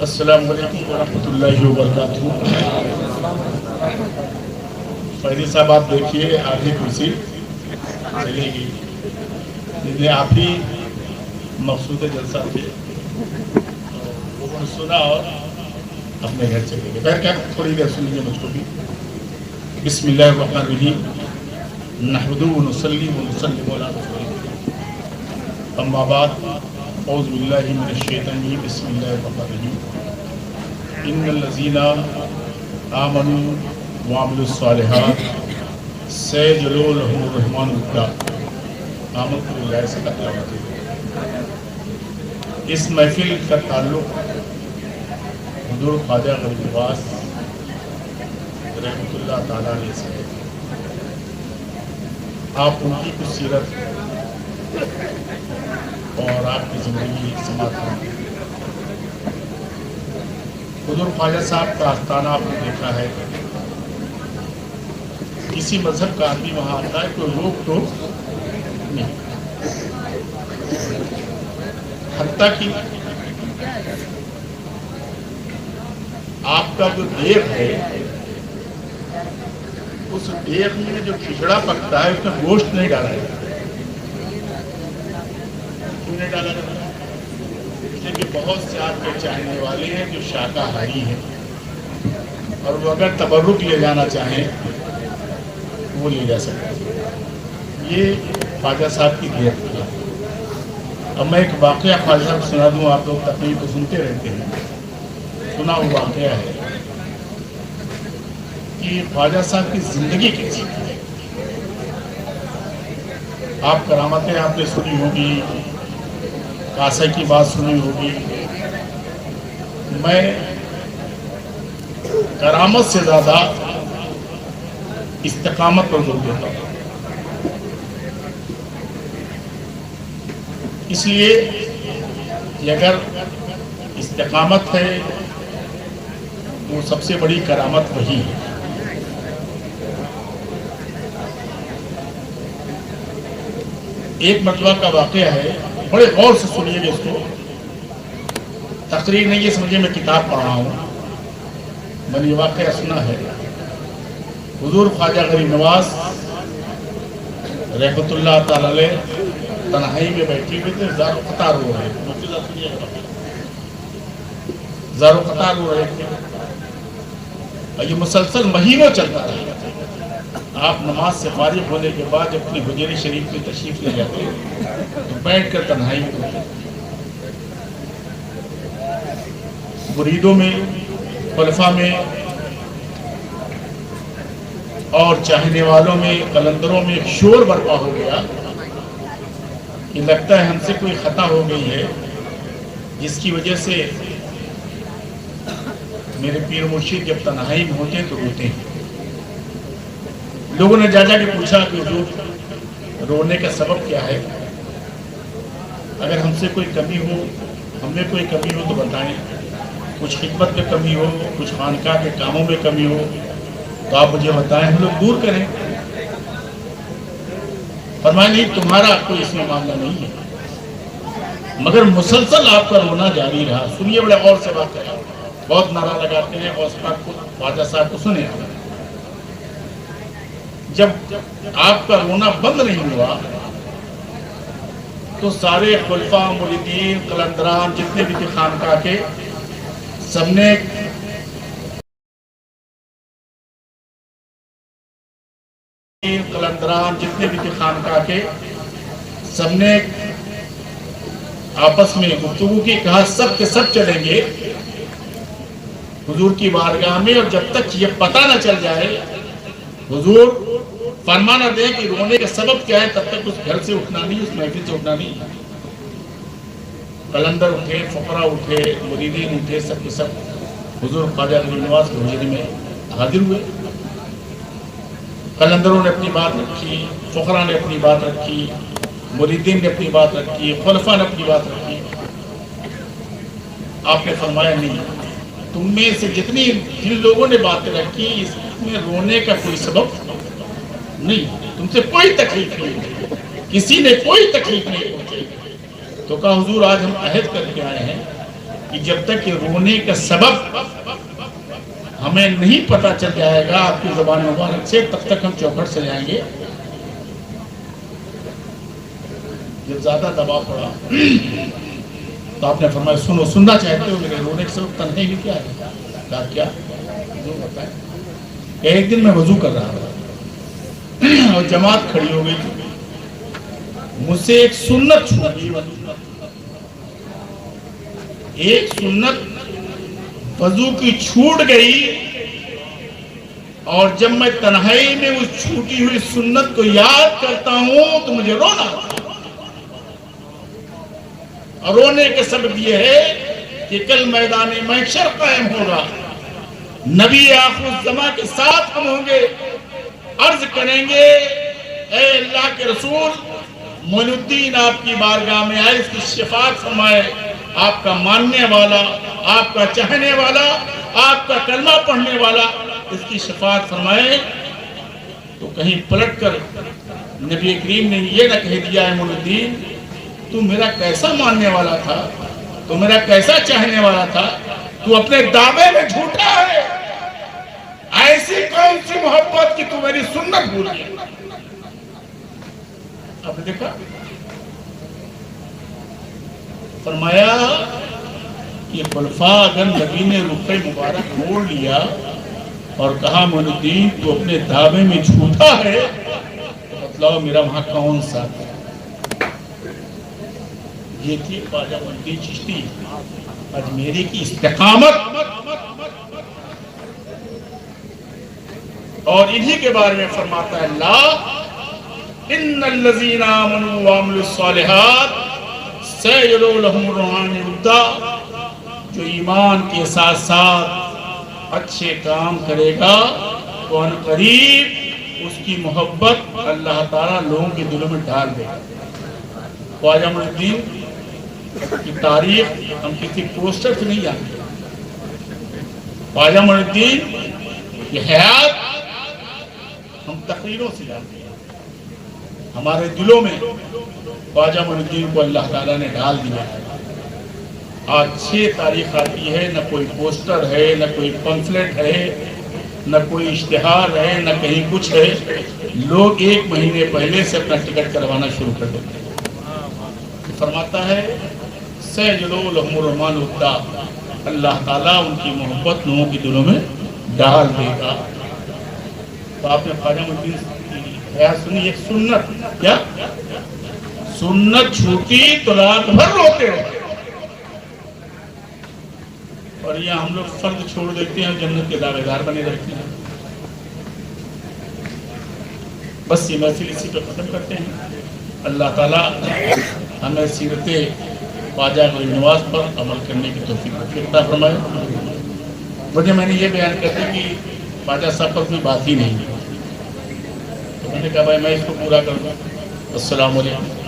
السلام علیکم ورحمۃ اللہ وبرکاتہ۔ فیضی صاحب آپ دیکھیے آدھی کرسی چلے گی، جنہیں آپ ہی مقصود جلسہ تھے وہ سنا اور اپنے گھر چلے گئے۔ بہر کیا تھوڑی دیر سن لیجیے مجھ کو بھی۔ بسم اللہ الرحمن الرحیم، نحمدہ ونصلی ونسلم علی رسول اللہ، اما بعد، اعوذ باللہ من الشیطان الرجیم، بسم اللہ الرحمن الرحیم، ان الذین آمنوا وعملوا الصالحات سیجعل لهم الرحمن ودا۔ آمنت باللہ سے تلاوت ہے۔ اس محفل کا تعلق حضور خواجہ غریب نواز رحمۃ اللہ تعالیٰ علیہ سے ہے۔ آپ ان کی کچھ سیرت اور آپ کی زندگی سماعت کریں۔ حضور خواجہ صاحب کا آستانہ آپ نے دیکھا ہے، کسی مذہب کا آدمی وہاں آتا ہے تو روک ٹوک نہیں، حتیٰ کہ آپ کا جو دیگ ہے اس دیگ میں جو کھچڑا پکتا ہے اس میں گوشت نہیں ڈالا جاتا۔ کیوں نہیں ڈالا جاتا؟ کہ بہت سے آپ کے چاہنے والے ہیں جو شاکاہاری ہیں، اور وہ اگر تبرک لے جانا چاہیں وہ لے جا سکتے ہیں۔ یہ خواجہ صاحب کی دیت ہے۔ اب میں ایک واقعہ خواجہ صاحب سنا دوں، آپ لوگ تقریر تو سنتے رہتے ہیں، سنا ہوا واقعہ ہے کہ خواجہ صاحب کی زندگی کیسی تھی۔ آپ کرامتیں آپ نے سنی ہوگی، کاسے کی بات سنی ہوگی۔ میں کرامت سے زیادہ استقامت پر زور دیتا ہوں، اس لیے کہ اگر استقامت ہے تو سب سے بڑی کرامت وہی ہے۔ ایک مرتبہ کا واقعہ ہے، بڑے غور سے سنیے گا اس کو، تقریر نہیں یہ سمجھے میں کتاب پڑھ رہا ہوں، میں نے یہ واقعہ سنا ہے۔ حضور خواجہ غریب نواز رحمۃ اللہ تعالی علیہ تنہائی میں بیٹھے ہوئے تھے، زار و قطار رو رہے تھے، زار و قطار رو رہے تھے، اور یہ مسلسل مہینوں چلتا رہا۔ آپ نماز سے فارغ ہونے کے بعد جب اپنی حجرے شریف میں تشریف لے جاتے تو بیٹھ کر تنہائی میں ہوتے، مریدوں میں، خلفاء میں اور چاہنے والوں میں، قلندروں میں ایک شور برپا ہو گیا کہ لگتا ہے ہم سے کوئی خطا ہو گئی ہے، جس کی وجہ سے میرے پیر مرشد جب تنہائی میں ہوتے ہیں تو روتے ہیں۔ لوگوں نے جا کے پوچھا کہ حضور رونے کا سبب کیا ہے؟ اگر ہم سے کوئی کمی ہو، ہم میں کوئی کمی ہو تو بتائیں، کچھ خدمت میں کمی ہو، کچھ خانقاہ کے کاموں میں کمی ہو تو آپ مجھے بتائیں، ہم لوگ دور کریں۔ فرمایا نہیں، تمہارا کوئی اس میں معاملہ نہیں ہے، مگر مسلسل آپ کا رونا جاری رہا۔ سنیے بڑے غور سے بات کریں، بہت نعرہ لگاتے ہیں غوث پاک کو، خواجہ صاحب کو سنیں۔ جب آپ کا رونا بند نہیں ہوا تو سارے خلفاء، مریدین، قلندران جتنے بھی تھے خانقاہ کے، سب نے آپس میں گفتگو کی، کہا سب کے سب چلیں گے حضور کی بارگاہ میں، اور جب تک یہ پتہ نہ چل جائے، حضور فرمانا دیں کہ رونے کا سبب کیا ہے، تب تک اس گھر سے اٹھنا نہیں، اس محفل سے اٹھنا نہیں۔ قلندر اٹھے، فقراء اٹھے، مریدین اٹھے، سب کے سب حضور خواجہ غریب نواز کے حجرے میں حاضر ہوئے۔ قلندروں نے اپنی بات رکھی، فقراء نے اپنی بات رکھی، مریدین نے اپنی بات رکھی، خلفاء نے اپنی بات رکھی۔ آپ نے فرمایا نہیں، تم میں سے جن لوگوں نے باتیں رکھی اس میں رونے کا کوئی سبب نہیں، تم سے کوئی تکلیف نہیں، کسی نے کوئی تکلیف نہیں پہنچی۔ تو کہا حضور آج ہم عہد کر کے آئے ہیں کہ جب تک یہ رونے کا سبب ہمیں نہیں پتا چل جائے گا آپ کی زبان مبارک سے، تب تک ہم چوکھٹ سے جائیں گے۔ جب زیادہ دباؤ پڑا تو آپ نے فرمایا سنو، سننا چاہتے ہو میرے رونے کے سبب تنہائی بھی کیا ہے؟ کہا کیا؟ جو بتائیں۔ ایک دن میں وضو کر رہا تھا اور جماعت کھڑی ہو گئی تھی، مجھ سے ایک سنت چھوٹ گئی، ایک سنت وضو کی چھوٹ گئی، اور جب میں تنہائی میں اس چھوٹی ہوئی سنت کو یاد کرتا ہوں تو مجھے رونا آتا ہے۔ اور رونے کے سبب یہ ہے کہ کل میدان محشر قائم ہوگا، نبی آخر الزماں کے ساتھ ہم ہوں گے، عرض کریں گے اے اللہ کے رسول، معین الدین آپ کی بارگاہ میں آئے، اس کی شفاعت فرمائے، آپ کا ماننے والا، آپ کا چاہنے والا، آپ کا کلمہ پڑھنے والا، اس کی شفاعت فرمائے۔ تو کہیں پلٹ کر نبی کریم نے یہ نہ کہہ دیا ہے معین الدین تو میرا کیسا ماننے والا تھا، تو میرا کیسا چاہنے والا تھا، تو اپنے دعوے میں جھوٹا ہے، ایسی کون سی محبت کہ تو میری سنت بھول گیا۔ آپ نے دیکھا، فرمایا کہ خلفاء اگر نبی نے رخ مبارک موڑ لیا اور کہا معین الدین تو اپنے دعوے میں جھوٹا ہے، تو بتلاؤ میرا وہاں کون سا ہے؟ یہ تھی خواجہ معین الدین چشتی اجمیری کی استقامت، اور انہی کے بارے میں فرماتا ہے اللہ ان الذین آمنوا وعملوا الصالحات سیجعل لهم الرحمن ودا، جو ایمان کے ساتھ ساتھ اچھے کام کرے گا تو ان قریب اس کی محبت اللہ تعالیٰ لوگوں کے دلوں میں ڈال دے گا۔ خواجہ معین الدین کی تاریخ ہم کسی پوسٹر سے نہیں جانتے، خواجہ معین الدین کی حیات ہم تقریروں سے جانتے ہیں۔ ہمارے دلوں میں خواجہ معین الدین کو اللہ تعالیٰ نے ڈال دیا ہے۔ آج 6 تاریخ آتی ہے، نہ کوئی پوسٹر ہے، نہ کوئی پمفلٹ ہے، نہ کوئی اشتہار ہے، نہ کہیں کچھ ہے، لوگ 1 مہینے پہلے سے اپنا ٹکٹ کروانا شروع کر دیتے ہیں۔ فرماتا ہے سیجعل لهم الرحمن ودا، اللہ تعالیٰ ان کی محبت لوگوں کے دلوں میں ڈال دے گا۔ تو آپ نے خواجہ معین الدین کی حیات سنی، ایک سنت، کیا سنت چھوٹی تو رات بھر روتے رہے، اور یہاں ہم لوگ فرد چھوڑ دیتے ہیں، جنت کے دعوے دار بنے رہتے ہیں۔ بس یہ محفل اسی پہ ختم کرتے ہیں۔ اللہ تعالیٰ ہمیں سیرت خواجہ غریب نواز پر عمل کرنے کی توفیق عطا فرمائے۔ مجھے میں نے یہ بیان کر دی کہ خواجہ صاحب پر کوئی بات ہی نہیں ہے، تو میں نے کہا بھائی میں اس کو پورا کر دوں۔ السلام علیکم۔